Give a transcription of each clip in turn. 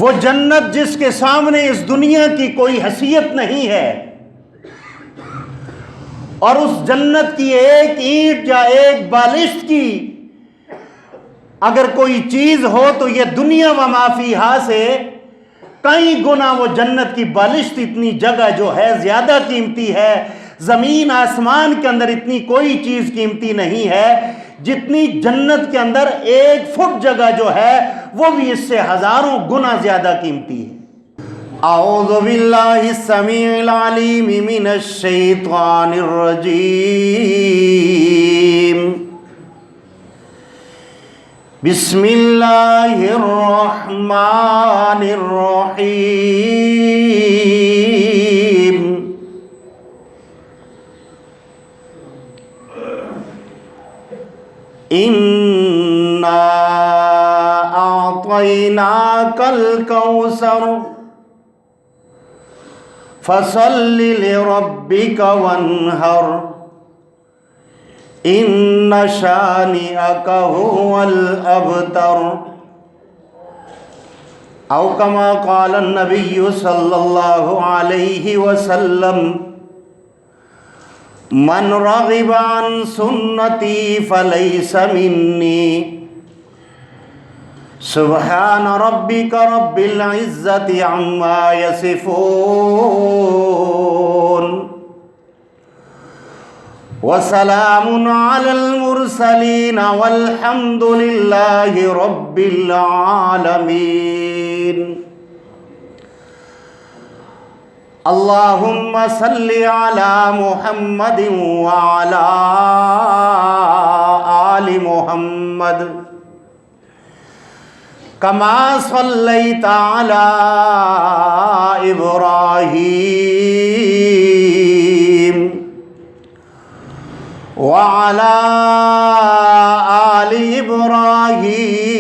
وہ جنت جس کے سامنے اس دنیا کی کوئی حیثیت نہیں ہے، اور اس جنت کی ایک اینٹ یا ایک بالشت کی اگر کوئی چیز ہو تو یہ دنیا و ما فیہا سے کئی گنا وہ جنت کی بالشت اتنی جگہ جو ہے زیادہ قیمتی ہے۔ زمین آسمان کے اندر اتنی کوئی چیز قیمتی نہیں ہے جتنی جنت کے اندر ایک فٹ جگہ جو ہے وہ بھی اس سے ہزاروں گنا زیادہ قیمتی ہے۔ اعوذ باللہ السمیع العلیم من الشیطان الرجیم، بسم اللہ الرحمن الرحیم، انا اعطیناک الکوثر فصل لربک وانحر ان شانئک هو الابتر، او کما قال النبی صلی اللہ علیہ وسلم، من رغب عن سنتی فلیس منی، سبحان ربک رب العزت عما یصفون، وسلام علی المرسلین والحمد للہ رب العالمین۔ اللہم صلی علی محمد وعلی آل محمد کما صلیت علی ابراہیم وعلی آل ابراہیم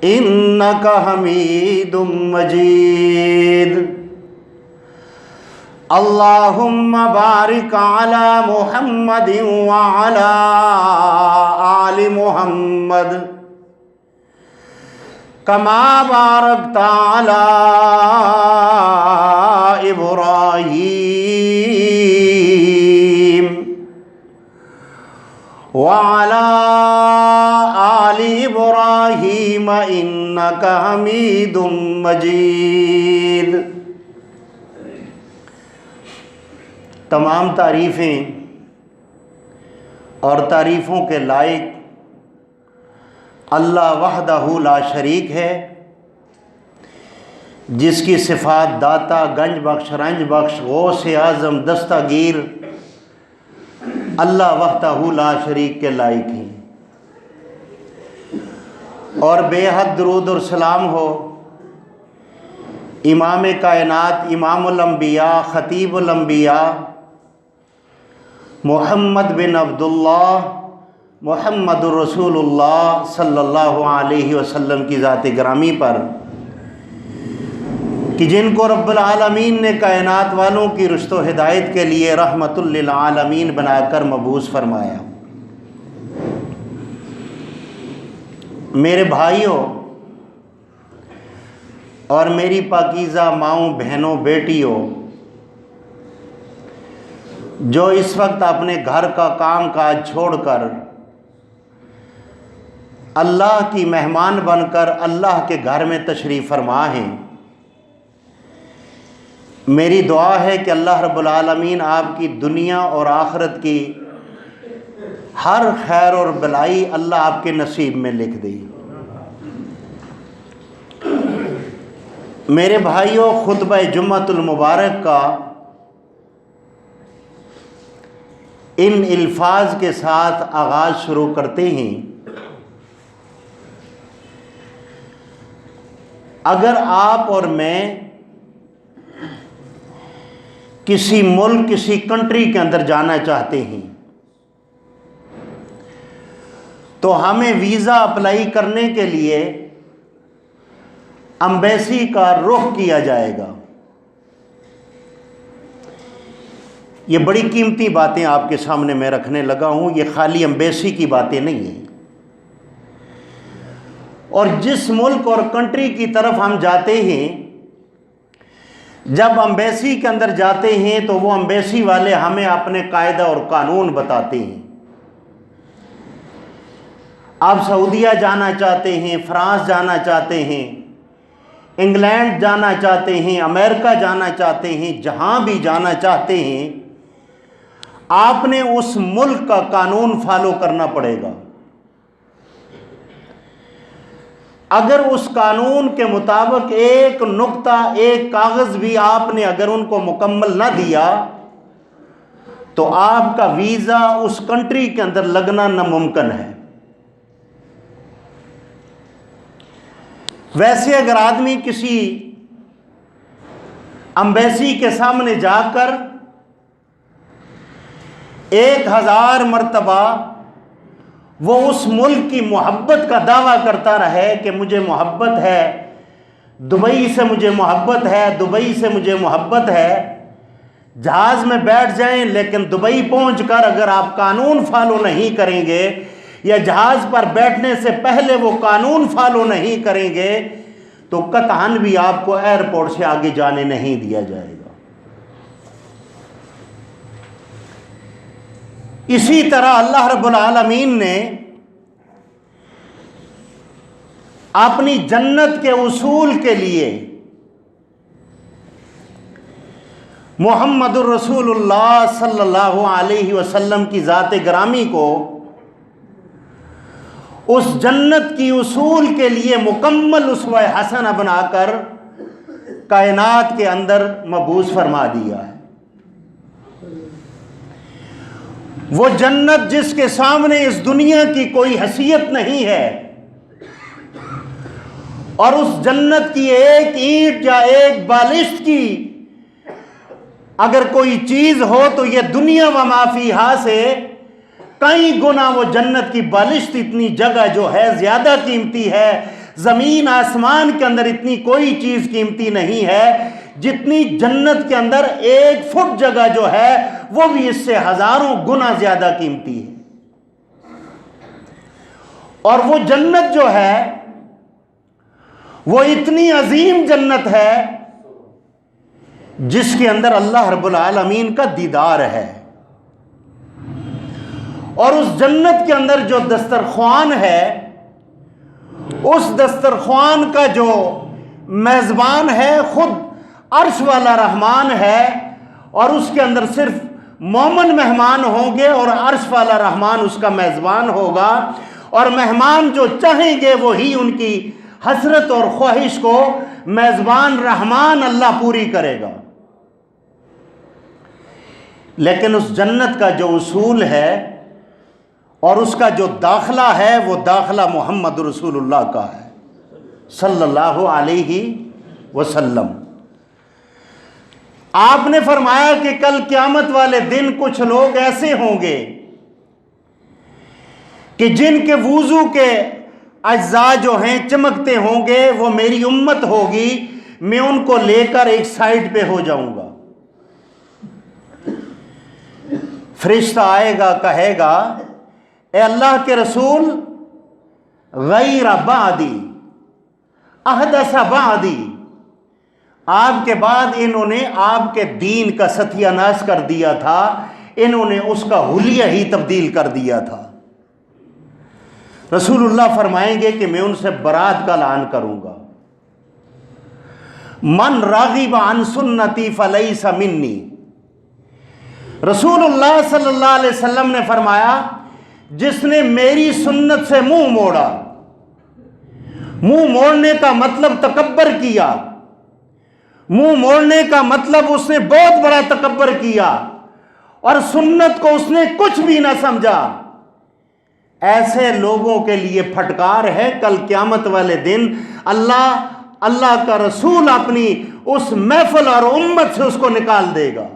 انک حمید مجید۔ اللہم بارک علی محمد وعلی آل محمد کما بارکت علی ابراہیم وعلی آل ابراہیم انک حمید مجید۔ تمام تعریفیں اور تعریفوں کے لائق اللہ وحدہ لا شریک ہے، جس کی صفات داتا، گنج بخش، رنج بخش، غوث اعظم، دستگیر اللہ وحدہ لا شریک کے لائق ہیں۔ اور بے حد درود اور سلام ہو امام کائنات، امام الانبیاء، خطیب الانبیاء محمد بن عبداللہ محمد الرسول اللہ صلی اللہ علیہ وسلم کی ذات گرامی پر، کہ جن کو رب العالمین نے کائنات والوں کی رشد و ہدایت کے لیے رحمت للعالمین بنا کر مبعوث فرمایا۔ میرے بھائیوں اور میری پاکیزہ ماؤں، بہنوں، بیٹیوں، جو اس وقت اپنے گھر کا کام کاج چھوڑ کر اللہ کی مہمان بن کر اللہ کے گھر میں تشریف فرما ہیں، میری دعا ہے کہ اللہ رب العالمین آپ کی دنیا اور آخرت کی ہر خیر اور بلائی اللہ آپ کے نصیب میں لکھ دے۔ میرے بھائیوں، خطبہ جمعۃ المبارک کا ان الفاظ کے ساتھ آغاز شروع کرتے ہیں۔ اگر آپ اور میں کسی ملک، کسی کنٹری کے اندر جانا چاہتے ہیں تو ہمیں ویزا اپلائی کرنے کے لیے امبیسی کا رخ کیا جائے گا۔ یہ بڑی قیمتی باتیں آپ کے سامنے میں رکھنے لگا ہوں، یہ خالی امبیسی کی باتیں نہیں ہیں۔ اور جس ملک اور کنٹری کی طرف ہم جاتے ہیں، جب امبیسی کے اندر جاتے ہیں تو وہ امبیسی والے ہمیں اپنے قاعدہ اور قانون بتاتے ہیں۔ آپ سعودیہ جانا چاہتے ہیں، فرانس جانا چاہتے ہیں، انگلینڈ جانا چاہتے ہیں، امریکہ جانا چاہتے ہیں، جہاں بھی جانا چاہتے ہیں، آپ نے اس ملک کا قانون فالو کرنا پڑے گا۔ اگر اس قانون کے مطابق ایک نقطہ، ایک کاغذ بھی آپ نے اگر ان کو مکمل نہ دیا تو آپ کا ویزا اس کنٹری کے اندر لگنا ناممکن ہے۔ ویسے اگر آدمی کسی امبیسی کے سامنے جا کر 1000 مرتبہ وہ اس ملک کی محبت کا دعویٰ کرتا رہے کہ مجھے محبت ہے، دبئی سے مجھے محبت ہے، دبئی سے مجھے محبت ہے، جہاز میں بیٹھ جائیں لیکن دبئی پہنچ کر اگر آپ قانون فالو نہیں کریں گے یا جہاز پر بیٹھنے سے پہلے وہ قانون فالو نہیں کریں گے تو قطعاً بھی آپ کو ایئرپورٹ سے آگے جانے نہیں دیا جائے گا۔ اسی طرح اللہ رب العالمین نے اپنی جنت کے اصول کے لیے محمد الرسول اللہ صلی اللہ علیہ وسلم کی ذات گرامی کو اس جنت کی اصول کے لیے مکمل اسوہ حسنہ بنا کر کائنات کے اندر مبعوث فرما دیا ہے۔ وہ جنت جس کے سامنے اس دنیا کی کوئی حیثیت نہیں ہے، اور اس جنت کی ایک اینٹ یا ایک بالشت کی اگر کوئی چیز ہو تو یہ دنیا و ما فیہا سے کئی گنا وہ جنت کی بالشت اتنی جگہ جو ہے زیادہ قیمتی ہے۔ زمین آسمان کے اندر اتنی کوئی چیز قیمتی نہیں ہے جتنی جنت کے اندر 1 فٹ جگہ جو ہے وہ بھی اس سے ہزاروں گنا زیادہ قیمتی ہے۔ اور وہ جنت جو ہے وہ اتنی عظیم جنت ہے جس کے اندر اللہ رب العالمین کا دیدار ہے، اور اس جنت کے اندر جو دسترخوان ہے، اس دسترخوان کا جو میزبان ہے خود عرش والا رحمان ہے، اور اس کے اندر صرف مومن مہمان ہوں گے اور عرش والا رحمان اس کا میزبان ہوگا، اور مہمان جو چاہیں گے وہی ان کی حسرت اور خواہش کو میزبان رحمان اللہ پوری کرے گا۔ لیکن اس جنت کا جو اصول ہے اور اس کا جو داخلہ ہے وہ داخلہ محمد رسول اللہ کا ہے صلی اللہ علیہ وسلم۔ آپ نے فرمایا کہ کل قیامت والے دن کچھ لوگ ایسے ہوں گے کہ جن کے وضو کے اجزاء جو ہیں چمکتے ہوں گے، وہ میری امت ہوگی، میں ان کو لے کر ایک سائڈ پہ ہو جاؤں گا۔ فرشتہ آئے گا، کہے گا اے اللہ کے رسول، غیر بعدی احدث بعدی، آپ کے بعد انہوں نے آپ کے دین کا ستیہ ناش کر دیا تھا، انہوں نے اس کا حلیہ ہی تبدیل کر دیا تھا۔ رسول اللہ فرمائیں گے کہ میں ان سے برات کا اعلان کروں گا، من راغب عن سنتی فلیس منی۔ رسول اللہ صلی اللہ علیہ وسلم نے فرمایا جس نے میری سنت سے منہ موڑا، منہ موڑنے کا مطلب تکبر کیا، منہ موڑنے کا مطلب اس نے بہت بڑا تکبر کیا اور سنت کو اس نے کچھ بھی نہ سمجھا، ایسے لوگوں کے لیے پھٹکار ہے کل قیامت والے دن اللہ کا رسول اپنی اس محفل اور امت سے اس کو نکال دے گا۔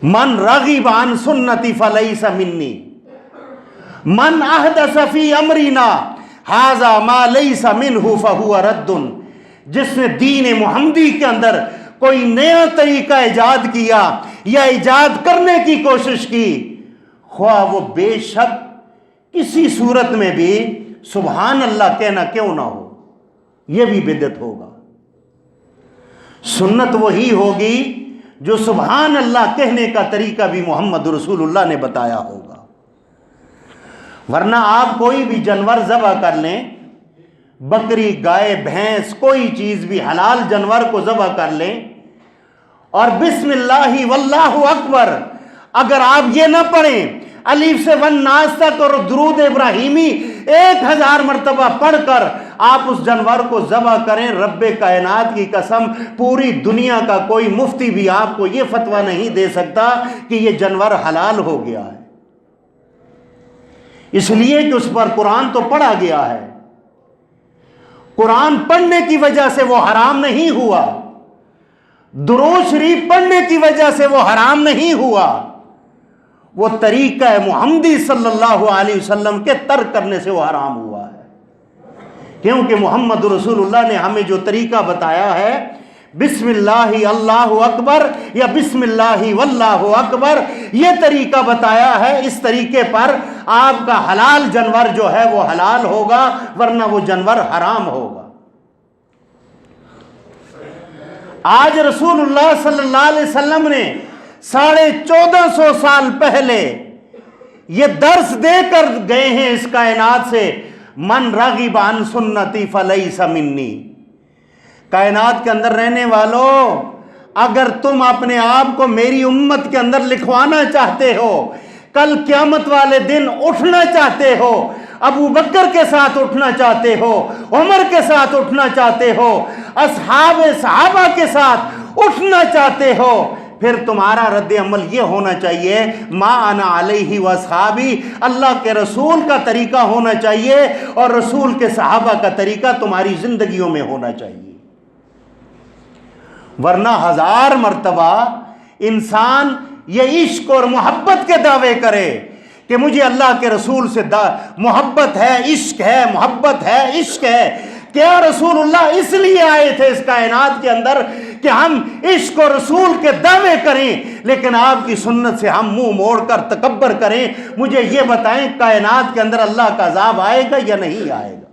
من راغب عن سنتی فلیس منی، من احدث فی امرنا ھذا ما لیس منہ فہو رد۔ جس نے دین محمدی کے اندر کوئی نیا طریقہ ایجاد کیا یا ایجاد کرنے کی کوشش کی، خواہ وہ بے شک کسی صورت میں بھی سبحان اللہ کہنا کیوں نہ ہو، یہ بھی بدعت ہوگا۔ سنت وہی ہوگی جو سبحان اللہ کہنے کا طریقہ بھی محمد رسول اللہ نے بتایا ہوگا۔ ورنہ آپ کوئی بھی جانور ذبح کر لیں، بکری، گائے، بھینس، کوئی چیز بھی حلال جانور کو ذبح کر لیں، اور بسم اللہ واللہ اکبر اگر آپ یہ نہ پڑھیں، الف سے والناس تک اور درود ابراہیمی 1000 مرتبہ پڑھ کر آپ اس جانور کو ذبح کریں، رب کائنات کی قسم پوری دنیا کا کوئی مفتی بھی آپ کو یہ فتویٰ نہیں دے سکتا کہ یہ جانور حلال ہو گیا ہے، اس لیے کہ اس پر قرآن تو پڑھا گیا ہے۔ قرآن پڑھنے کی وجہ سے وہ حرام نہیں ہوا، درود شریف پڑھنے کی وجہ سے وہ حرام نہیں ہوا، وہ طریقہ محمدی صلی اللہ علیہ وسلم کے ترک کرنے سے وہ حرام ہوا ہے، کیونکہ محمد رسول اللہ نے ہمیں جو طریقہ بتایا ہے، بسم اللہ اللہ اکبر یا بسم اللہ واللہ اکبر، یہ طریقہ بتایا ہے، اس طریقے پر آپ کا حلال جانور جو ہے وہ حلال ہوگا، ورنہ وہ جانور حرام ہوگا۔ آج رسول اللہ صلی اللہ علیہ وسلم نے 1450 سال پہلے یہ درس دے کر گئے ہیں اس کائنات سے، من راغب عن سنتی فلیس منی۔ کائنات کے اندر رہنے والوں، اگر تم اپنے آپ کو میری امت کے اندر لکھوانا چاہتے ہو، کل قیامت والے دن اٹھنا چاہتے ہو، ابو بکر کے ساتھ اٹھنا چاہتے ہو، عمر کے ساتھ اٹھنا چاہتے ہو، اصحاب صحابہ کے ساتھ اٹھنا چاہتے ہو، پھر تمہارا رد عمل یہ ہونا چاہیے، ما انا علیہ واصحابی، اللہ کے رسول کا طریقہ ہونا چاہیے اور رسول کے صحابہ کا طریقہ تمہاری زندگیوں میں ہونا چاہیے۔ ورنہ 1000 مرتبہ انسان یہ عشق اور محبت کے دعوے کرے کہ مجھے اللہ کے رسول سے محبت ہے، عشق ہے، محبت ہے، عشق ہے۔ کیا رسول اللہ اس لیے آئے تھے اس کائنات کے اندر کہ ہم عشق و رسول کے دعوے کریں، لیکن آپ کی سنت سے ہم منہ موڑ کر تکبر کریں؟ مجھے یہ بتائیں کائنات کے اندر اللہ کا عذاب آئے گا یا نہیں آئے گا؟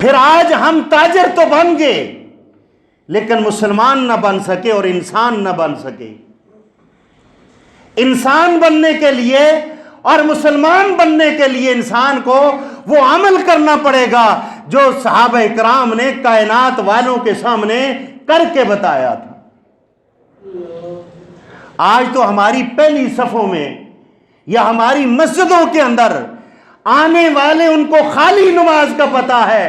پھر آج ہم تاجر تو بن گئے لیکن مسلمان نہ بن سکے اور انسان نہ بن سکے۔ انسان بننے کے لیے اور مسلمان بننے کے لیے انسان کو وہ عمل کرنا پڑے گا جو صحابہ کرام نے کائنات والوں کے سامنے کر کے بتایا تھا۔ آج تو ہماری پہلی صفوں میں یا ہماری مسجدوں کے اندر آنے والے ان کو خالی نماز کا پتہ ہے،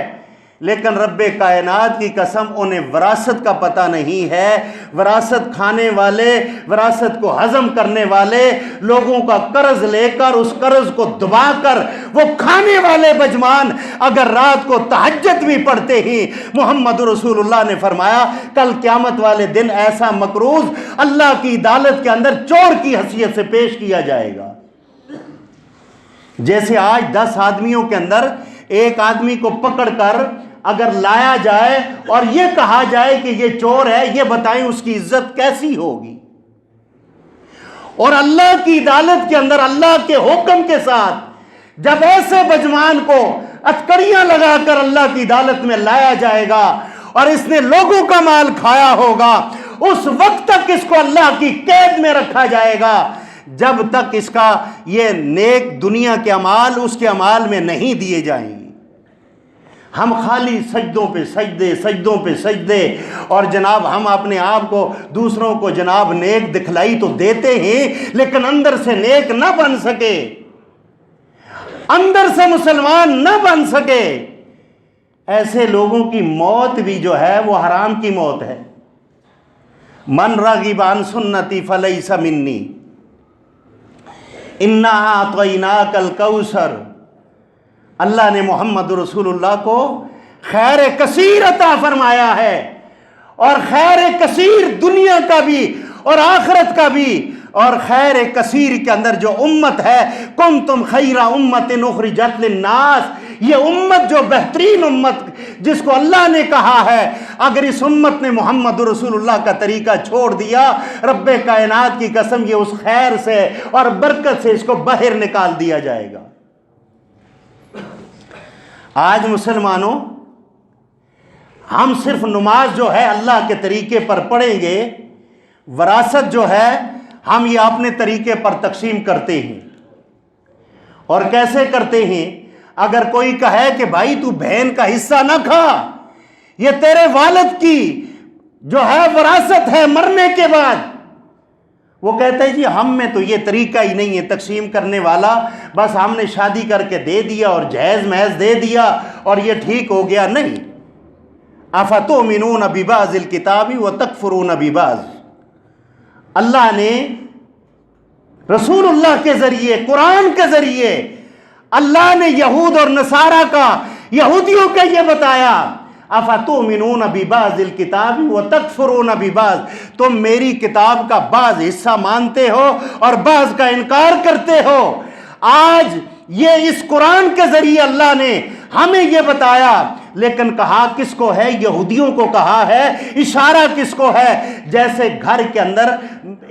لیکن رب کائنات کی قسم انہیں وراثت کا پتہ نہیں ہے۔ وراثت کھانے والے، وراثت کو ہضم کرنے والے لوگوں کا قرض لے کر اس قرض کو دبا کر وہ کھانے والے بجمان اگر رات کو تہجد بھی پڑھتے ہی، محمد رسول اللہ نے فرمایا کل قیامت والے دن ایسا مقروض اللہ کی عدالت کے اندر چور کی حیثیت سے پیش کیا جائے گا۔ جیسے آج 10 آدمیوں کے اندر ایک آدمی کو پکڑ کر اگر لایا جائے اور یہ کہا جائے کہ یہ چور ہے، یہ بتائیں اس کی عزت کیسی ہوگی؟ اور اللہ کی عدالت کے اندر اللہ کے حکم کے ساتھ جب ایسے بجمان کو اتکڑیاں لگا کر اللہ کی عدالت میں لایا جائے گا اور اس نے لوگوں کا مال کھایا ہوگا، اس وقت تک اس کو اللہ کی قید میں رکھا جائے گا جب تک اس کا یہ نیک دنیا کے اعمال اس کے اعمال میں نہیں دیے جائیں گے۔ ہم خالی سجدوں پہ سجدے، سجدوں پہ سجدے، اور جناب ہم اپنے آپ کو دوسروں کو جناب نیک دکھلائی تو دیتے ہیں لیکن اندر سے نیک نہ بن سکے، اندر سے مسلمان نہ بن سکے، ایسے لوگوں کی موت بھی جو ہے وہ حرام کی موت ہے۔ من راغب عن سنتی فلیس منی، انا اعطیناک الکوثر۔ اللہ نے محمد رسول اللہ کو خیر کثیر عطا فرمایا ہے، اور خیر کثیر دنیا کا بھی اور آخرت کا بھی، اور خیر کثیر کے اندر جو امت ہے، کنتم خیر امت اخرجت للناس، یہ امت جو بہترین امت جس کو اللہ نے کہا ہے، اگر اس امت نے محمد رسول اللہ کا طریقہ چھوڑ دیا، رب کائنات کی قسم یہ اس خیر سے اور برکت سے اس کو باہر نکال دیا جائے گا۔ آج مسلمانوں ہم صرف نماز جو ہے اللہ کے طریقے پر پڑھیں گے، وراثت جو ہے ہم یہ اپنے طریقے پر تقسیم کرتے ہیں۔ اور کیسے کرتے ہیں؟ اگر کوئی کہے کہ بھائی تو بہن کا حصہ نہ کھا، یہ تیرے والد کی جو ہے وراثت ہے مرنے کے بعد، وہ کہتے ہیں جی ہم میں تو یہ طریقہ ہی نہیں ہے تقسیم کرنے والا، بس ہم نے شادی کر کے دے دیا اور جہیز محض دے دیا اور یہ ٹھیک ہو گیا۔ نہیں، افتؤمنون ببعض الکتاب وتکفرون ببعض، اللہ نے رسول اللہ کے ذریعے، قرآن کے ذریعے اللہ نے یہود اور نصارہ کا، یہودیوں کا یہ بتایا، افتؤمنون ببعض الکتاب وتکفرون ببعض، تم میری کتاب کا بعض حصہ مانتے ہو اور بعض کا انکار کرتے ہو۔ آج یہ اس قرآن کے ذریعے اللہ نے ہمیں یہ بتایا، لیکن کہا کس کو ہے؟ یہودیوں کو کہا ہے۔ اشارہ کس کو ہے؟ جیسے گھر کے اندر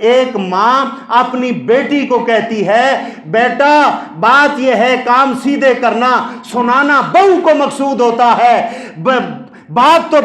ایک ماں اپنی بیٹی کو کہتی ہے بیٹا بات یہ ہے کام سیدھے کرنا، سنانا بہو کو مقصود ہوتا ہے، بات تو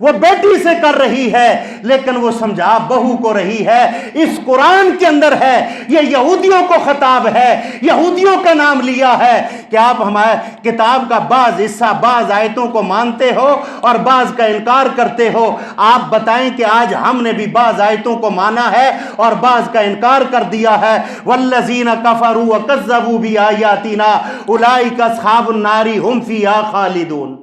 وہ بیٹی سے کر رہی ہے لیکن وہ سمجھا بہو کو رہی ہے۔ اس قرآن کے اندر ہے، یہ یہودیوں کو خطاب ہے، یہودیوں کا نام لیا ہے کہ آپ ہمارے کتاب کا بعض حصہ، بعض آیتوں کو مانتے ہو اور بعض کا انکار کرتے ہو۔ آپ بتائیں کہ آج ہم نے بھی بعض آیتوں کو مانا ہے اور بعض کا انکار کر دیا ہے۔ والذین کفروا وکذبوا بآیاتنا اولئک اصحاب النار هم فیہا خالدون۔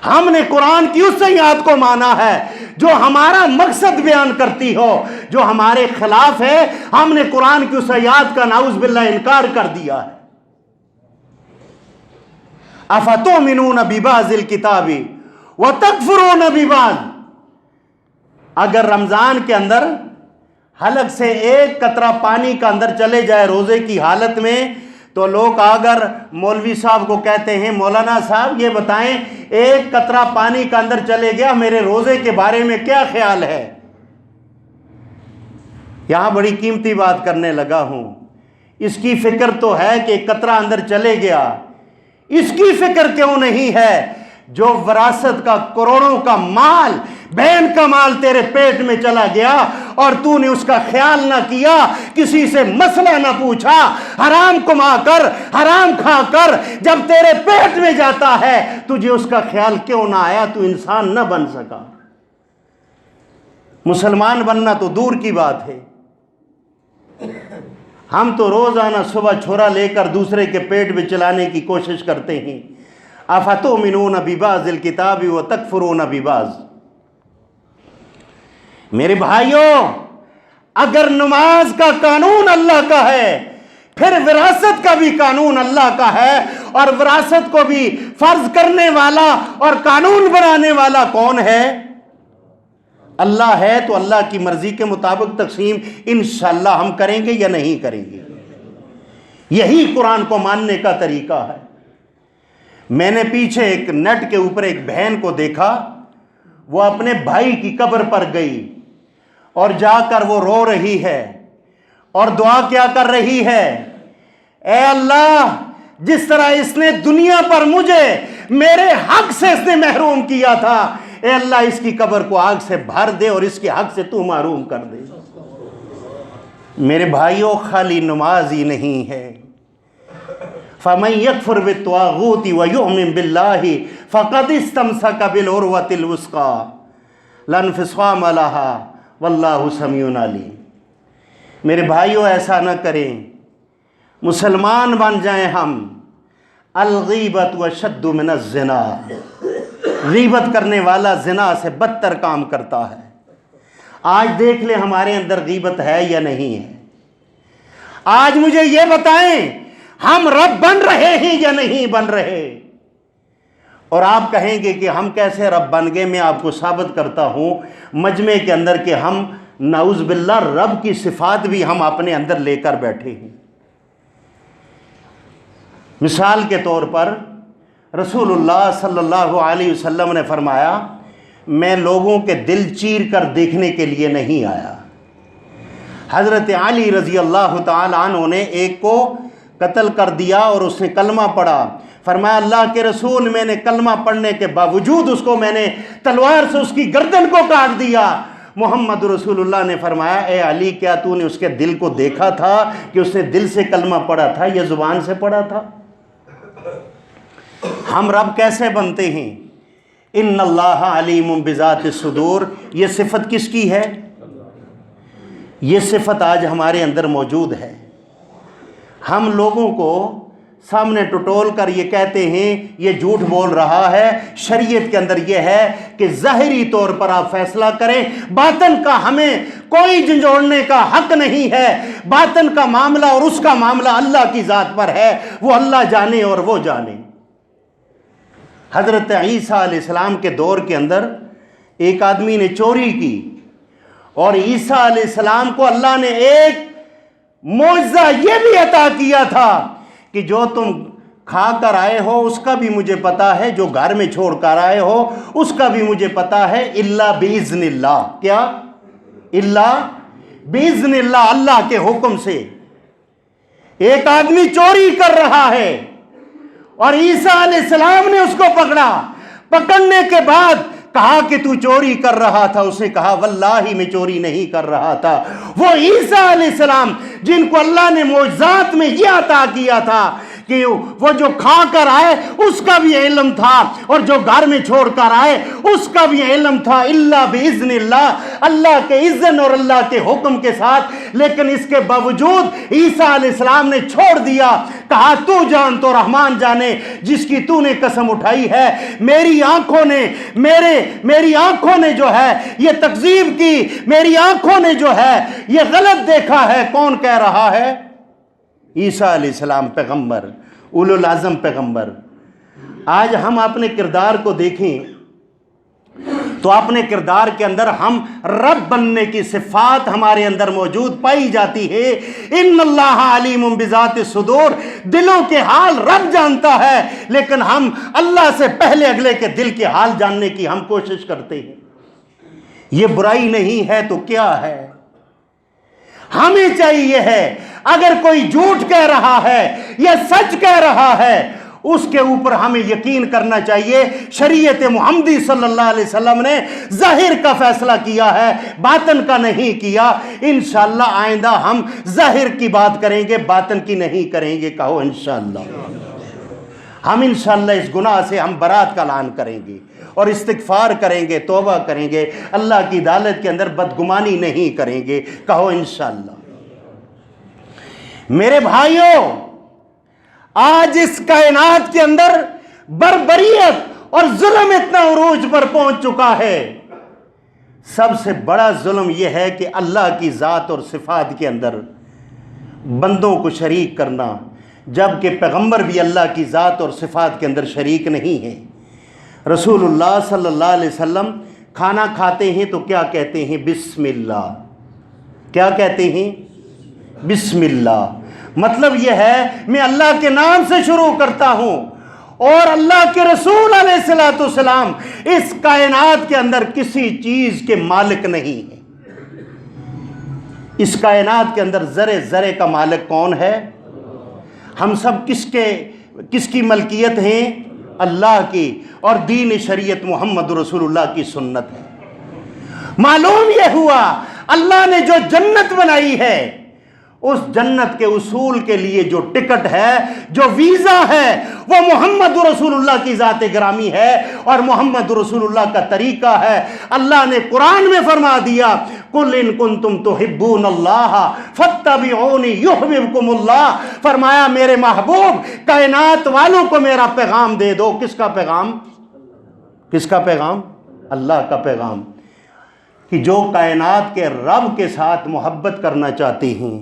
ہم نے قرآن کی اس آیات کو مانا ہے جو ہمارا مقصد بیان کرتی ہو، جو ہمارے خلاف ہے ہم نے قرآن کی اس آیات کا نعوذ باللہ انکار کر دیا ہے۔ افتؤمنون ببعض الکتاب وتکفرون ببعض، اگر رمضان کے اندر حلق سے ایک قطرہ پانی کا اندر چلے جائے روزے کی حالت میں، تو لوگ اگر مولوی صاحب کو کہتے ہیں مولانا صاحب یہ بتائیں ایک قطرہ پانی کا اندر چلے گیا، میرے روزے کے بارے میں کیا خیال ہے؟ یہاں بڑی قیمتی بات کرنے لگا ہوں۔ اس کی فکر تو ہے کہ ایک قطرہ اندر چلے گیا، اس کی فکر کیوں نہیں ہے جو وراثت کا کروڑوں کا مال، بہن کا مال تیرے پیٹ میں چلا گیا اور تو نے اس کا خیال نہ کیا، کسی سے مسئلہ نہ پوچھا، حرام کما کر، حرام کھا کر جب تیرے پیٹ میں جاتا ہے تجھے اس کا خیال کیوں نہ آیا؟ تو انسان نہ بن سکا۔ مسلمان بننا تو دور کی بات ہے، ہم تو روزانہ صبح چھوڑا لے کر دوسرے کے پیٹ میں چلانے کی کوشش کرتے ہیں۔ افتؤمنون ببعض الکتاب وتکفرون ببعض۔ میرے بھائیوں، اگر نماز کا قانون اللہ کا ہے پھر وراثت کا بھی قانون اللہ کا ہے، اور وراثت کو بھی فرض کرنے والا اور قانون بنانے والا کون ہے؟ اللہ ہے۔ تو اللہ کی مرضی کے مطابق تقسیم انشاءاللہ ہم کریں گے یا نہیں کریں گے؟ یہی قرآن کو ماننے کا طریقہ ہے۔ میں نے پیچھے ایک نیٹ کے اوپر ایک بہن کو دیکھا، وہ اپنے بھائی کی قبر پر گئی اور جا کر وہ رو رہی ہے اور دعا کیا کر رہی ہے؟ اے اللہ، جس طرح اس نے دنیا پر مجھے میرے حق سے اس نے محروم کیا تھا، اے اللہ اس کی قبر کو آگ سے بھر دے اور اس کے حق سے تو محروم کر دے۔ میرے بھائیوں، خالی نماز ہی نہیں ہے۔ فَمَن يَكْفُرْ بِالطَّاغُوتِ وَيُؤْمِن بِاللَّهِ فَقَدِ اسْتَمْسَكَ بِالْعُرْوَةِ الْوُثْقَىٰ لَا انفِصَامَ لَهَا وَاللَّهُ سَمِيعٌ عَلِيمٌ۔ میرے بھائیوں، ایسا نہ کریں، مسلمان بن جائیں ہم۔ الغیبۃ اشد من الزنا، غیبت کرنے والا زنا سے بدتر کام کرتا ہے۔ آج دیکھ لیں ہمارے اندر غیبت ہے یا نہیں ہے؟ آج مجھے یہ بتائیں ہم رب بن رہے ہیں یا نہیں بن رہے؟ اور آپ کہیں گے کہ ہم کیسے رب بن گئے؟ میں آپ کو ثابت کرتا ہوں مجمع کے اندر کہ ہم نعوذ باللہ رب کی صفات بھی ہم اپنے اندر لے کر بیٹھے ہیں۔ مثال کے طور پر رسول اللہ صلی اللہ علیہ وسلم نے فرمایا میں لوگوں کے دل چیر کر دیکھنے کے لیے نہیں آیا۔ حضرت علی رضی اللہ تعالی عنہ نے ایک کو قتل کر دیا اور اس نے کلمہ پڑھا. فرمایا اللہ کے رسول میں نے کلمہ پڑھنے کے باوجود اس کو میں نے تلوار سے اس کی گردن کو کاٹ دیا. محمد رسول اللہ نے فرمایا اے علی کیا تو نے اس کے دل کو دیکھا تھا کہ اس نے دل سے کلمہ پڑھا تھا یا زبان سے پڑھا تھا؟ ہم رب کیسے بنتے ہیں؟ ان اللہ علیم بذات الصدور. یہ صفت کس کی ہے؟ یہ صفت آج ہمارے اندر موجود ہے. ہم لوگوں کو سامنے ٹٹول کر یہ کہتے ہیں یہ جھوٹ بول رہا ہے. شریعت کے اندر یہ ہے کہ ظاہری طور پر آپ فیصلہ کریں، باطن کا ہمیں کوئی جھنجھوڑنے کا حق نہیں ہے. باطن کا معاملہ اور اس کا معاملہ اللہ کی ذات پر ہے، وہ اللہ جانے اور وہ جانے. حضرت عیسیٰ علیہ السلام کے دور کے اندر ایک آدمی نے چوری کی اور عیسیٰ علیہ السلام کو اللہ نے ایک معجزہ یہ بھی عطا کیا تھا کہ جو تم کھا کر آئے ہو اس کا بھی مجھے پتا ہے، جو گھر میں چھوڑ کر آئے ہو اس کا بھی مجھے پتا ہے، الا باذن اللہ. کیا؟ الا باذن اللہ، اللہ کے حکم سے. ایک آدمی چوری کر رہا ہے اور عیسیٰ علیہ السلام نے اس کو پکڑا. پکڑنے کے بعد کہا کہ تو چوری کر رہا تھا. اس نے کہا واللہ میں چوری نہیں کر رہا تھا. وہ عیسیٰ علیہ السلام جن کو اللہ نے معجزات میں یہ عطا کیا تھا کہ وہ جو کھا کر آئے اس کا بھی علم تھا اور جو گھر میں چھوڑ کر آئے اس کا بھی علم تھا، الا باذن اللہ، اللہ کے اذن اور اللہ کے حکم کے ساتھ. لیکن اس کے باوجود عیسیٰ علیہ السلام نے چھوڑ دیا. کہا تو جان تو رحمان جانے جس کی تو نے قسم اٹھائی ہے. میری آنکھوں نے جو ہے یہ تکذیب کی، میری آنکھوں نے جو ہے یہ غلط دیکھا ہے. کون کہہ رہا ہے؟ عیسیٰ علیہ السلام پیغمبر، اولو العزم پیغمبر. آج ہم اپنے کردار کو دیکھیں تو اپنے کردار کے اندر ہم رب بننے کی صفات ہمارے اندر موجود پائی جاتی ہے. ان اللہ علیم بذات الصدور، دلوں کے حال رب جانتا ہے، لیکن ہم اللہ سے پہلے اگلے کے دل کے حال جاننے کی ہم کوشش کرتے ہیں. یہ برائی نہیں ہے تو کیا ہے؟ ہمیں چاہیے ہے اگر کوئی جھوٹ کہہ رہا ہے یا سچ کہہ رہا ہے اس کے اوپر ہمیں یقین کرنا چاہیے. شریعت محمدی صلی اللہ علیہ وسلم نے ظاہر کا فیصلہ کیا ہے، باطن کا نہیں کیا. انشاءاللہ آئندہ ہم ظاہر کی بات کریں گے، باطن کی نہیں کریں گے. کہو انشاءاللہ. ہم انشاءاللہ اس گناہ سے ہم برات کا اعلان کریں گے اور استغفار کریں گے، توبہ کریں گے، اللہ کی عدالت کے اندر بدگمانی نہیں کریں گے. کہو انشاءاللہ. میرے بھائیوں، آج اس کائنات کے اندر بربریت اور ظلم اتنا عروج پر پہنچ چکا ہے. سب سے بڑا ظلم یہ ہے کہ اللہ کی ذات اور صفات کے اندر بندوں کو شریک کرنا، جبکہ پیغمبر بھی اللہ کی ذات اور صفات کے اندر شریک نہیں ہے. رسول اللہ صلی اللہ علیہ وسلم کھانا کھاتے ہیں تو کیا کہتے ہیں؟ بسم اللہ. کیا کہتے ہیں؟ بسم اللہ. مطلب یہ ہے میں اللہ کے نام سے شروع کرتا ہوں. اور اللہ کے رسول علیہ السلام اس کائنات کے اندر کسی چیز کے مالک نہیں ہیں. اس کائنات کے اندر ذرے ذرے کا مالک کون ہے؟ ہم سب کس کی ملکیت ہیں؟ اللہ کی. اور دین شریعت محمد رسول اللہ کی سنت ہے. معلوم یہ ہوا اللہ نے جو جنت بنائی ہے اس جنت کے اصول کے لیے جو ٹکٹ ہے، جو ویزا ہے، وہ محمد رسول اللہ کی ذات گرامی ہے اور محمد رسول اللہ کا طریقہ ہے. اللہ نے قرآن میں فرما دیا قُلْ إِن كُنْتُمْ تُحِبُّونَ اللَّهَ فَاتَّبِعُونِي يُحْبِبْكُمُ اللَّهُ. فرمایا میرے محبوب کائنات والوں کو میرا پیغام دے دو. کس کا پیغام؟ کس کا پیغام؟ اللہ کا پیغام. کہ جو کائنات کے رب کے ساتھ محبت کرنا چاہتے ہیں،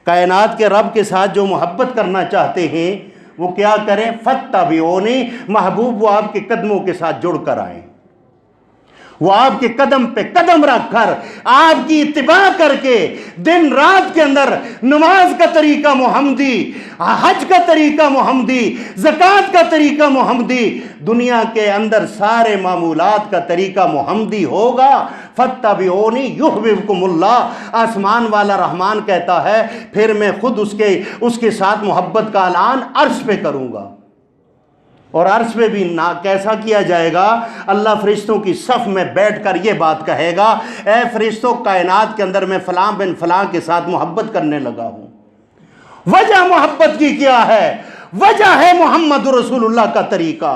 کائنات کے رب کے ساتھ جو محبت کرنا چاہتے ہیں وہ کیا کریں؟ فَاتَّبِعُونِی. محبوب وہ آپ کے قدموں کے ساتھ جڑ کر آئیں. وہ آپ کے قدم پہ قدم رکھ کر آپ کی اتباع کر کے دن رات کے اندر نماز کا طریقہ محمدی، حج کا طریقہ محمدی، زکوٰۃ کا طریقہ محمدی، دنیا کے اندر سارے معمولات کا طریقہ محمدی ہوگا، فاتبعونی یحببکم اللہ، آسمان والا رحمان کہتا ہے پھر میں خود اس کے ساتھ محبت کا اعلان عرش پہ کروں گا۔ اور عرش پہ بھی کیسا کیا جائے گا؟ اللہ فرشتوں کی صف میں بیٹھ کر یہ بات کہے گا، اے فرشتوں، کائنات کے اندر میں فلاں بن فلاں کے ساتھ محبت کرنے لگا ہوں۔ وجہ محبت کی کیا ہے؟ وجہ ہے محمد رسول اللہ کا طریقہ۔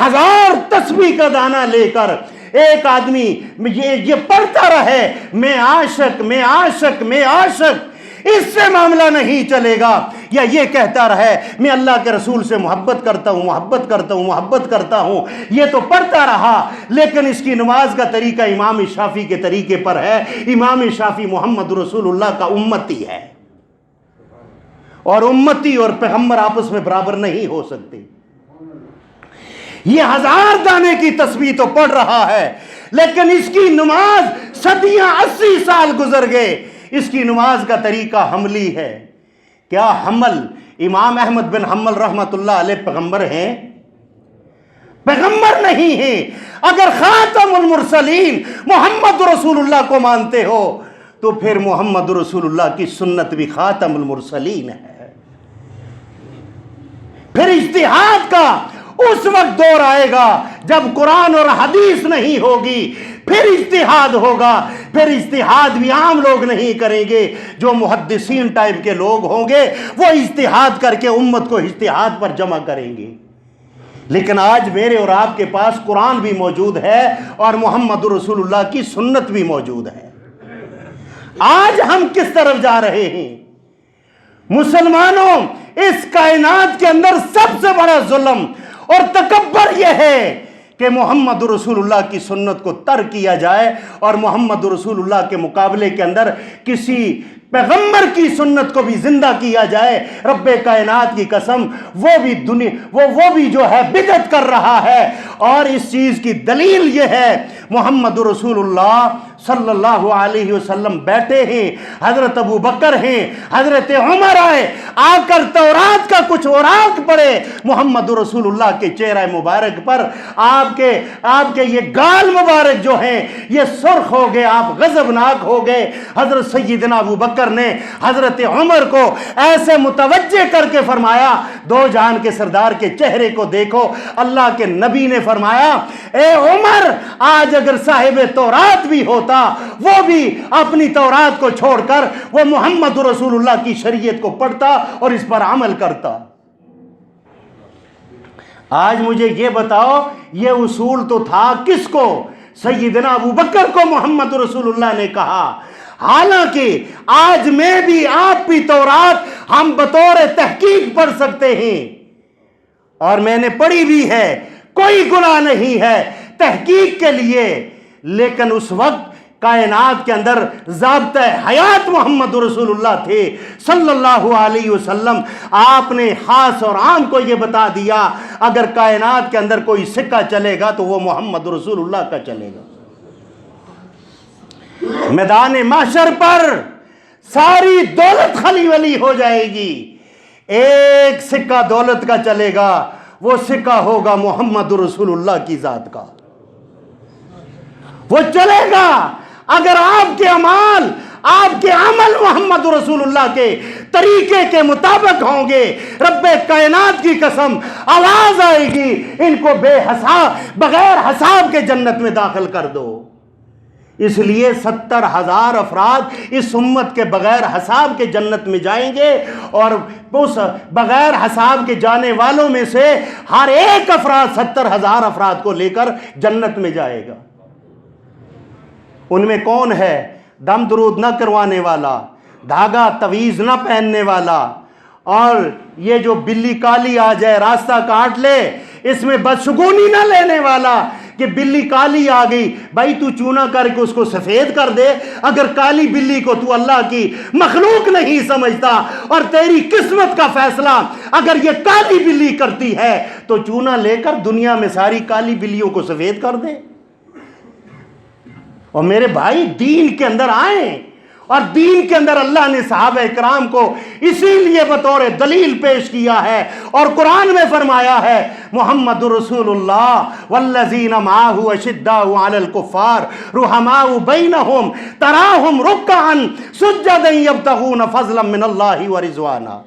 1000 تسبیح کا دانہ لے کر ایک آدمی یہ پڑھتا رہے میں عاشق میں عاشق میں عاشق، اس سے معاملہ نہیں چلے گا، یا یہ کہتا رہے میں اللہ کے رسول سے محبت کرتا ہوں محبت کرتا ہوں محبت کرتا ہوں، یہ تو پڑھتا رہا لیکن اس کی نماز کا طریقہ امام شافعی کے طریقے پر ہے۔ امام شافعی محمد رسول اللہ کا امتی ہے، اور امتی اور پیغمبر آپس میں برابر نہیں ہو سکتے۔ یہ 1000 دانے کی تسبیح تو پڑھ رہا ہے لیکن اس کی نماز صدیاں 80 سال گزر گئے، اس کی نماز کا طریقہ حملی ہے۔ کیا حمل امام احمد بن حنبل رحمت اللہ علیہ پیغمبر ہیں؟ پیغمبر نہیں ہیں۔ اگر خاتم المرسلین محمد رسول اللہ کو مانتے ہو تو پھر محمد رسول اللہ کی سنت بھی خاتم المرسلین ہے۔ پھر اجتہاد کا اس وقت دور آئے گا جب قرآن اور حدیث نہیں ہوگی، پھر اجتہاد ہوگا۔ پھر اجتہاد بھی عام لوگ نہیں کریں گے، جو محدثین ٹائپ کے لوگ ہوں گے وہ اجتہاد کر کے امت کو اجتہاد پر جمع کریں گے۔ لیکن آج میرے اور آپ کے پاس قرآن بھی موجود ہے اور محمد رسول اللہ کی سنت بھی موجود ہے۔ آج ہم کس طرف جا رہے ہیں؟ مسلمانوں، اس کائنات کے اندر سب سے بڑا ظلم اور تکبر یہ ہے کہ محمد رسول اللہ کی سنت کو ترک کیا جائے اور محمد رسول اللہ کے مقابلے کے اندر کسی پیغمبر کی سنت کو بھی زندہ کیا جائے۔ رب کائنات کی قسم، وہ بھی جو ہے بدعت کر رہا ہے، اور اس چیز کی دلیل یہ ہے محمد رسول اللہ صلی اللہ علیہ وسلم بیٹھے ہیں، حضرت ابو بکر ہیں، حضرت عمر آئے، آ کر تورات کا کچھ اوراق پڑھے، محمد رسول اللہ کے چہرہ مبارک پر آپ کے یہ گال مبارک جو ہیں یہ سرخ ہو گئے، آپ غضبناک ہو گئے۔ حضرت سیدنا ابو بکر نے حضرت عمر کو ایسے متوجہ کر کے فرمایا، دو جہان کے سردار کے چہرے کو دیکھو۔ اللہ کے نبی نے فرمایا، اے عمر، آج اگر صاحب تورات بھی ہوتا وہ بھی اپنی تورات کو چھوڑ کر وہ محمد رسول اللہ کی شریعت کو پڑھتا اور اس پر عمل کرتا۔ آج مجھے یہ بتاؤ، یہ اصول تو تھا کس کو؟ سیدنا ابو بکر کو محمد رسول اللہ نے کہا۔ حالانکہ آج میں بھی آپ بھی تورات ہم بطور تحقیق پڑھ سکتے ہیں، اور میں نے پڑھی بھی ہے، کوئی گناہ نہیں ہے تحقیق کے لیے، لیکن اس وقت کائنات کے اندر ضابطہ حیات محمد رسول اللہ تھے صلی اللہ علیہ وسلم۔ آپ نے خاص اور عام کو یہ بتا دیا، اگر کائنات کے اندر کوئی سکہ چلے گا تو وہ محمد رسول اللہ کا چلے گا۔ میدان محشر پر ساری دولت خلی ولی ہو جائے گی، ایک سکہ دولت کا چلے گا، وہ سکہ ہوگا محمد رسول اللہ کی ذات کا، وہ چلے گا۔ اگر آپ کے اعمال، آپ کے عمل محمد رسول اللہ کے طریقے کے مطابق ہوں گے، رب کائنات کی قسم آواز آئے گی، ان کو بے حساب بغیر حساب کے جنت میں داخل کر دو۔ اس لیے 70,000 افراد اس امت کے بغیر حساب کے جنت میں جائیں گے، اور اس بغیر حساب کے جانے والوں میں سے ہر ایک افراد 70,000 افراد کو لے کر جنت میں جائے گا۔ ان میں کون ہے؟ دم درود نہ کروانے والا، دھاگا تویز نہ پہننے والا، اور یہ جو بلی کالی آ جائے راستہ کاٹ لے، اس میں بدشگونی نہ لینے والا کہ بلی کالی آ گئی، بھائی تو چونا کر کے اس کو سفید کر دے۔ اگر کالی بلی کو تو اللہ کی مخلوق نہیں سمجھتا اور تیری قسمت کا فیصلہ اگر یہ کالی بلی کرتی ہے تو چونا لے کر دنیا میں ساری کالی بلیوں کو سفید کر دے۔ اور میرے بھائی دین کے اندر آئیں، اور دین کے اندر اللہ نے صحابہ اکرام کو اسی لیے بطور دلیل پیش کیا ہے، اور قرآن میں فرمایا ہے محمد رسول اللہ والذین معہ اشداء علی الکفار رحماء بینہم تراہم رکعا سجدا یبتغون فضلا من اللہ ورضوانا۔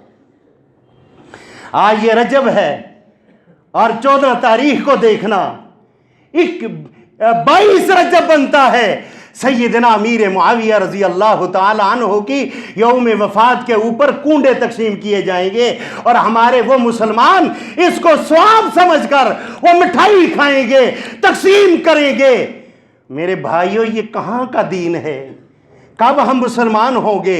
آج یہ رجب ہے اور 14 تاریخ کو دیکھنا 22 رجب بنتا ہے سیدنا امیر معاویہ رضی اللہ تعالی عنہ کی یوم وفات کے اوپر کنڈے تقسیم کیے جائیں گے، اور ہمارے وہ مسلمان اس کو ثواب سمجھ کر وہ مٹھائی کھائیں گے، تقسیم کریں گے۔ میرے بھائیوں، یہ کہاں کا دین ہے؟ کب ہم مسلمان ہوں گے؟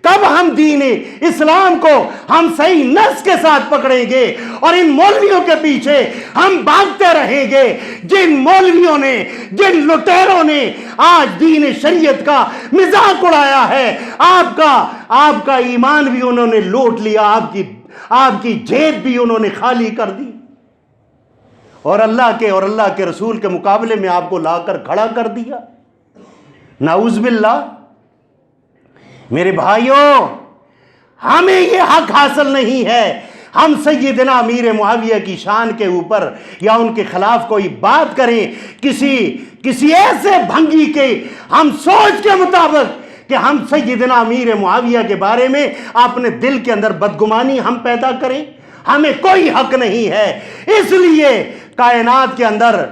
کب ہم دین اسلام کو ہم صحیح نس کے ساتھ پکڑیں گے اور ان مولویوں کے پیچھے ہم بھاگتے رہیں گے جن مولویوں نے، جن لٹیروں نے آج دین شریعت کا مذاق اڑایا ہے؟ آپ کا ایمان بھی انہوں نے لوٹ لیا، آپ کی جیب بھی انہوں نے خالی کر دی، اور اللہ کے رسول کے مقابلے میں آپ کو لا کر کھڑا کر دیا۔ نعوذ باللہ۔ میرے بھائیوں، ہمیں یہ حق حاصل نہیں ہے ہم سیدنا امیر معاویہ کی شان کے اوپر یا ان کے خلاف کوئی بات کریں کسی ایسے بھنگی کے ہم سوچ کے مطابق کہ ہم سیدنا امیر معاویہ کے بارے میں اپنے دل کے اندر بدگمانی ہم پیدا کریں۔ ہمیں کوئی حق نہیں ہے۔ اس لیے کائنات کے اندر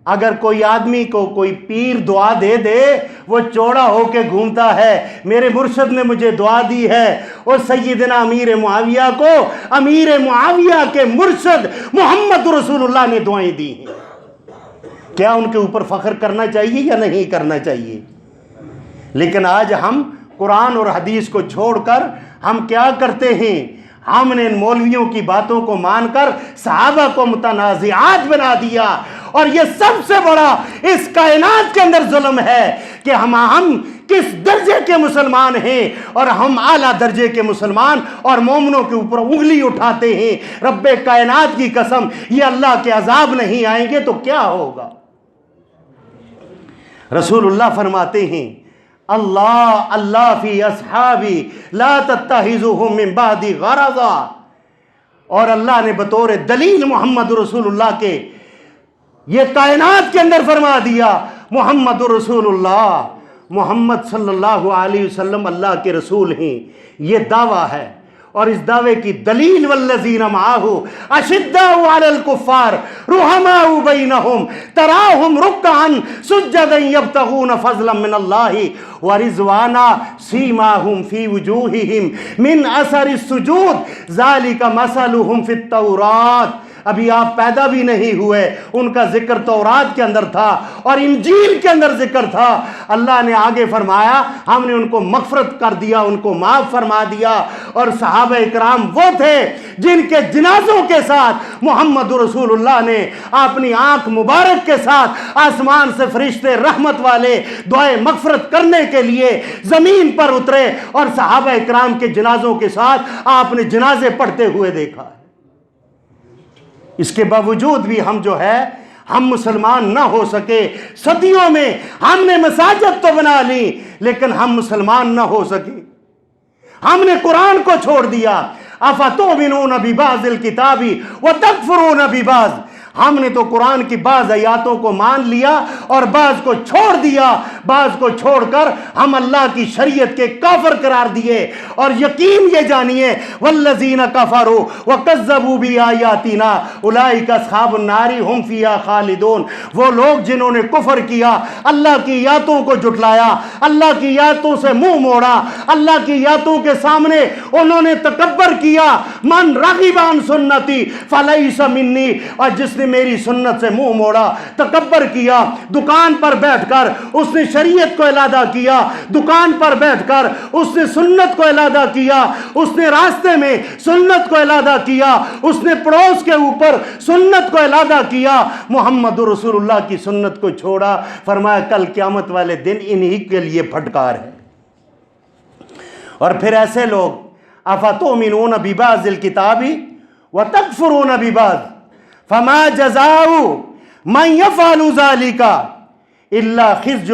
اگر کوئی آدمی کو کوئی پیر دعا دے دے، وہ چوڑا ہو کے گھومتا ہے، میرے مرشد نے مجھے دعا دی ہے، اور سیدنا امیر معاویہ کو امیر معاویہ کے مرشد محمد رسول اللہ نے دعائیں دی ہیں۔ کیا ان کے اوپر فخر کرنا چاہیے یا نہیں کرنا چاہیے؟ لیکن آج ہم قرآن اور حدیث کو چھوڑ کر ہم کیا کرتے ہیں؟ ہم نے ان مولویوں کی باتوں کو مان کر صحابہ کو متنازعات بنا دیا، اور یہ سب سے بڑا اس کائنات کے اندر ظلم ہے کہ ہم کس درجے کے مسلمان ہیں، اور ہم اعلیٰ درجے کے مسلمان اور مومنوں کے اوپر انگلی اٹھاتے ہیں۔ رب کائنات کی قسم، یہ اللہ کے عذاب نہیں آئیں گے تو کیا ہوگا؟ رسول اللہ فرماتے ہیں اللہ فی اصحابی لا تتخذوهم من بعدی غرضا، اور اللہ نے بطور دلیل محمد رسول اللہ کے یہ کائنات کے اندر فرما دیا محمد رسول اللہ، محمد صلی اللہ علیہ وسلم اللہ کے رسول ہیں۔ یہ دعویٰ ہے، اور اس دعوے کی دلیل والذین معہ اشداء علی الکفار رحماء بینہم تراہم رکعا سجدا یبتغون فضلا من اللہ ورضوانا سیماہم فی وجوہہم من اثر السجود ذالک مثلہم فی التوراۃ۔ ابھی آپ پیدا بھی نہیں ہوئے، ان کا ذکر تورات کے اندر تھا اور انجیل کے اندر ذکر تھا۔ اللہ نے آگے فرمایا ہم نے ان کو مغفرت کر دیا، ان کو معاف فرما دیا، اور صحابہ اکرام وہ تھے جن کے جنازوں کے ساتھ محمد رسول اللہ نے اپنی آنکھ مبارک کے ساتھ آسمان سے فرشتے رحمت والے دعائے مغفرت کرنے کے لیے زمین پر اترے، اور صحابہ اکرام کے جنازوں کے ساتھ آپ نے جنازے پڑھتے ہوئے دیکھا۔ اس کے باوجود بھی ہم جو ہے ہم مسلمان نہ ہو سکے، صدیوں میں ہم نے مساجد تو بنا لی لیکن ہم مسلمان نہ ہو سکے۔ ہم نے قرآن کو چھوڑ دیا، افتؤمنون ببعض الکتاب وتکفرون ببعض۔ ہم نے تو قرآن کی بعض آیاتوں کو مان لیا اور بعض کو چھوڑ دیا، بعض کو چھوڑ کر ہم اللہ کی شریعت کے کافر قرار دیے۔ اور یقین یہ جانیے والذین کفروا وکذبوا بآیاتنا اولئک اصحاب النار هم فیہا خالدون۔ وہ لوگ جنہوں نے کفر کیا، اللہ کی آیاتوں کو جھٹلایا، اللہ کی آیاتوں سے منہ موڑا، اللہ کی آیاتوں کے سامنے انہوں نے تکبر کیا، من رغب عن سنتی فلیس منی، اور جس نے میری سنت سے منہ موڑا، تکبر کیا، دکان پر بیٹھ کر اس نے شریعت کو علادہ کیا، دکان پر بیٹھ کر اس نے سنت کو علادہ کیا، اس نے راستے میں سنت کو علادہ کیا، اس نے پڑوس کے اوپر سنت کو علادہ کیا، محمد رسول اللہ کی سنت کو چھوڑا، فرمایا کل قیامت والے دن انہی کے لیے پھٹکار ہے۔ اور پھر ایسے لوگ افتؤمنون ببعض الکتاب وتکفرون ببعض فما جزاء من يفعل ذلك الا خزي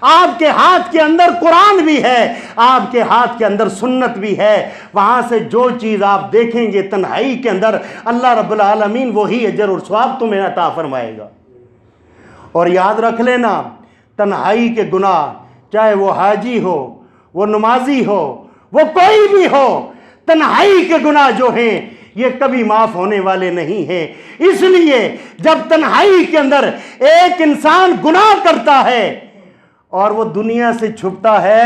آپ کے ہاتھ کے اندر قرآن بھی ہے، آپ کے ہاتھ کے اندر سنت بھی ہے، وہاں سے جو چیز آپ دیکھیں گے تنہائی کے اندر، اللہ رب العالمین وہی اجر اور ثواب تمہیں عطا فرمائے گا۔ اور یاد رکھ لینا، تنہائی کے گناہ، چاہے وہ حاجی ہو، وہ نمازی ہو، وہ کوئی بھی ہو، تنہائی کے گناہ جو ہیں یہ کبھی معاف ہونے والے نہیں ہیں۔ اس لیے جب تنہائی کے اندر ایک انسان گناہ کرتا ہے اور وہ دنیا سے چھپتا ہے،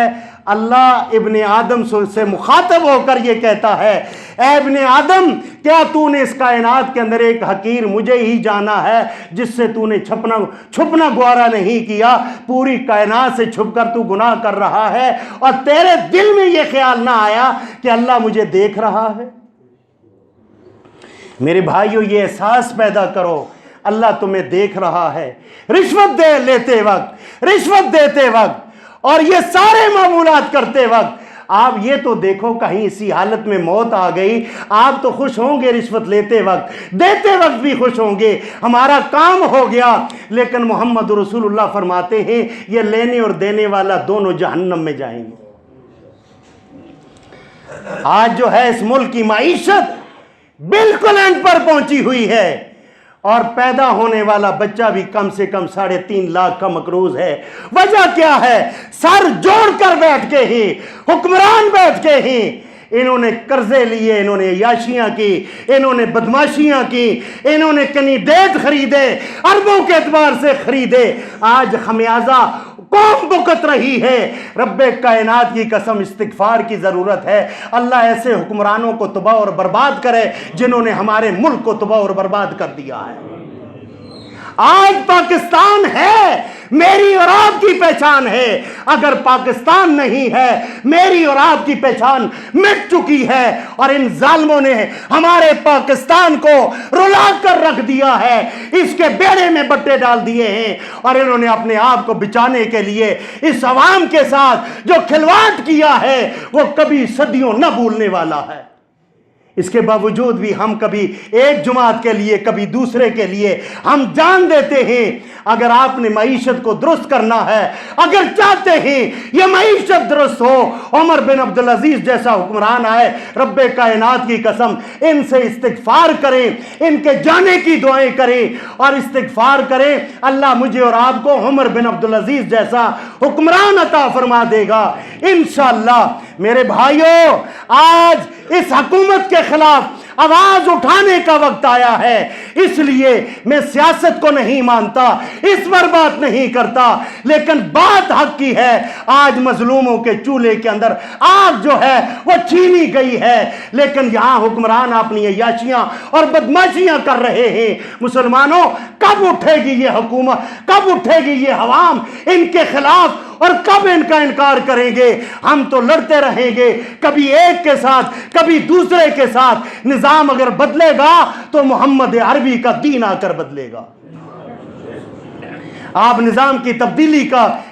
اللہ ابن آدم سے مخاطب ہو کر یہ کہتا ہے، اے ابن آدم، کیا تو نے اس کائنات کے اندر ایک حقیر مجھے ہی جانا ہے جس سے تو نے چھپنا گوارا نہیں کیا؟ پوری کائنات سے چھپ کر تو گناہ کر رہا ہے اور تیرے دل میں یہ خیال نہ آیا کہ اللہ مجھے دیکھ رہا ہے؟ میرے بھائیو، یہ احساس پیدا کرو، اللہ تمہیں دیکھ رہا ہے۔ رشوت لیتے وقت، رشوت دیتے وقت اور یہ سارے معمولات کرتے وقت آپ یہ تو دیکھو، کہیں اسی حالت میں موت آ گئی، آپ تو خوش ہوں گے، رشوت لیتے وقت دیتے وقت بھی خوش ہوں گے، ہمارا کام ہو گیا۔ لیکن محمد رسول اللہ فرماتے ہیں یہ لینے اور دینے والا دونوں جہنم میں جائیں گے۔ آج جو ہے اس ملک کی معیشت بالکل اینڈ پر پہنچی ہوئی ہے اور پیدا ہونے والا بچہ بھی کم سے کم 3.5 لاکھ کا مقروض ہے۔ وجہ کیا ہے؟ سر جوڑ کر بیٹھ کے ہی حکمران بیٹھ کے ہی انہوں نے قرضے لیے، انہوں نے عیاشیاں کی، انہوں نے بدماشیاں کی، انہوں نے کینڈیڈیٹ خریدے، اربوں کے اعتبار سے خریدے۔ آج خمیازہ قوم بکت رہی ہے۔ رب کائنات کی قسم، استغفار کی ضرورت ہے۔ اللہ ایسے حکمرانوں کو تباہ اور برباد کرے جنہوں نے ہمارے ملک کو تباہ اور برباد کر دیا ہے۔ آج پاکستان ہے، میری اور آپ کی پہچان ہے۔ اگر پاکستان نہیں ہے، میری اور آپ کی پہچان مٹ چکی ہے، اور ان ظالموں نے ہمارے پاکستان کو رلا کر رکھ دیا ہے، اس کے بیڑے میں بٹے ڈال دیے ہیں، اور انہوں نے اپنے آپ کو بچانے کے لیے اس عوام کے ساتھ جو کھلواڑ کیا ہے وہ کبھی صدیوں نہ بھولنے والا ہے۔ اس کے باوجود بھی ہم کبھی ایک جماعت کے لیے، کبھی دوسرے کے لیے ہم جان دیتے ہیں۔ اگر آپ نے معیشت کو درست کرنا ہے، اگر چاہتے ہیں یہ معیشت درست ہو، عمر بن عبدالعزیز جیسا حکمران آئے، رب کائنات کی قسم ان سے استغفار کریں، ان کے جانے کی دعائیں کریں اور استغفار کریں، اللہ مجھے اور آپ کو عمر بن عبدالعزیز جیسا حکمران عطا فرما دے گا انشاءاللہ۔ میرے بھائیوں، آج اس حکومت کے خلاف آواز اٹھانے کا وقت آیا ہے۔ اس لیے میں سیاست کو نہیں مانتا، اس پر بات نہیں کرتا، لیکن بات حق کی ہے۔ آج مظلوموں کے چولہے کے اندر آگ جو ہے وہ چھینی گئی ہے، لیکن یہاں حکمران اپنی عیاشیاں اور بدماشیاں کر رہے ہیں۔ مسلمانوں، کب اٹھے گی یہ حکومت، کب اٹھے گی یہ عوام ان کے خلاف، اور کب ان کا انکار کریں گے؟ ہم تو لڑتے رہیں گے، کبھی ایک کے ساتھ، کبھی دوسرے کے ساتھ۔ نظام اگر بدلے گا تو محمد عربی کا دین آ کر بدلے گا۔ آپ نظام کی تبدیلی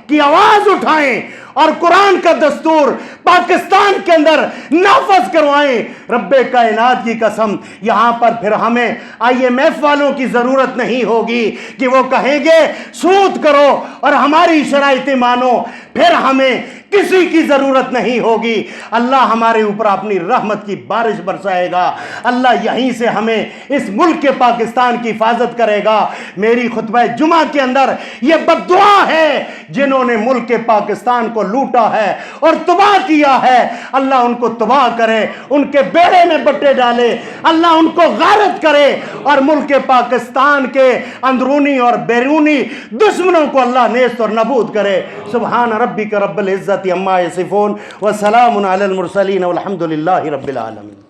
کی آواز اٹھائیں اور قرآن کا دستور پاکستان کے اندر نافذ کروائیں۔ رب کائنات کی قسم، یہاں پر پھر ہمیں IMF والوں کی ضرورت نہیں ہوگی کہ وہ کہیں گے سود کرو اور ہماری شرائطیں مانو، پھر ہمیں کسی کی ضرورت نہیں ہوگی۔ اللہ ہمارے اوپر اپنی رحمت کی بارش برسائے گا، اللہ یہیں سے ہمیں اس ملک کے پاکستان کی حفاظت کرے گا۔ میری خطبہ جمعہ کے اندر یہ بد دعا ہے جنہوں نے ملک کے پاکستان کو لوٹا ہے اور تباہ کیا ہے، اللہ ان کو تباہ کرے، ان کے بیڑے میں بٹے ڈالے، اللہ ان کو غارت کرے اور ملک کے پاکستان کے اندرونی اور بیرونی دشمنوں کو اللہ نیست اور نابود کرے۔ سبحان ربک رب العزت عما یصفون وسلام علی المرسلین والحمد للہ رب العالمین۔